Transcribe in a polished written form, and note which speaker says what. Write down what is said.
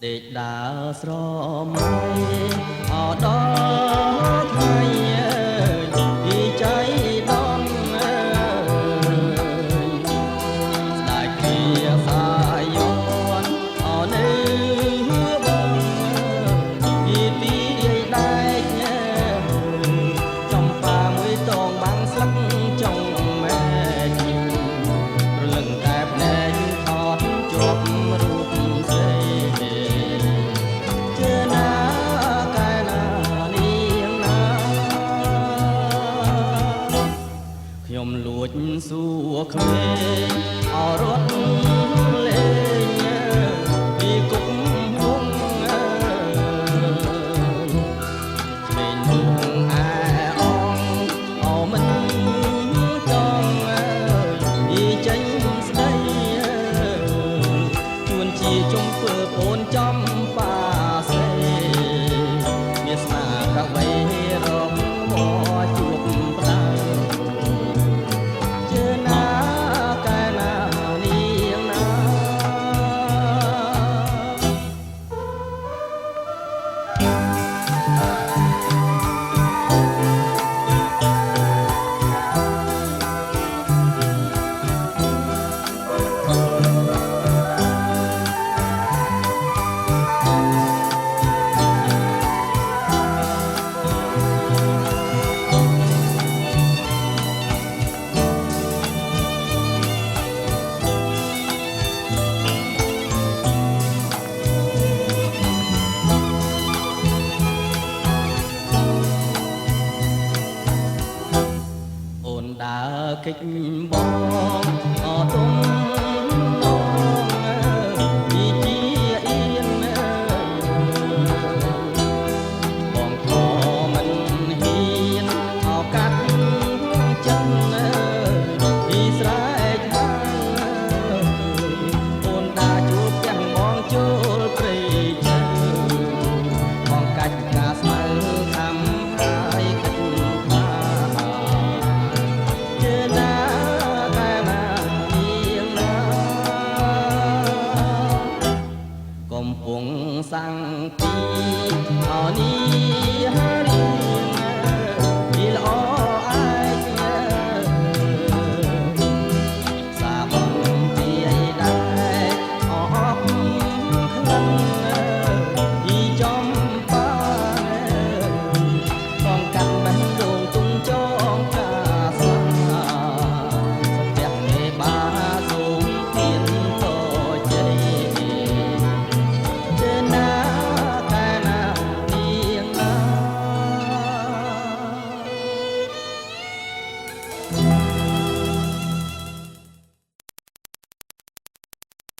Speaker 1: ទេកដើរស្រមៃអដល់ថ្ងៃពីចៃដនស្ដាយពីសាយនអនៅបងពីទីដែកចំប៉ាមួយតងបាំងស្លឹកចុងមែករលឹងតែភ្នែកថតជាប់រូបខ្ញុំលួចសួរក្មេងអរត់លេងពីគុកវងក្មេងនោះអែអងអមិនចង់ពីចេញស្ដីជួនជាជុំធ្វើអូនចំបាសេមានស្នាកវីរកមកជួបប្រដៅដើរកិច្ចបងអទុំនងពីជាអៀនបងខមិនហ៊ានអោកាត់ចិនពីស្រែកបានអូនដើរជួបទាំងបងចូលព្រៃជើបងកាច់ការស្មៅខំហើយកុំពងសាំងពី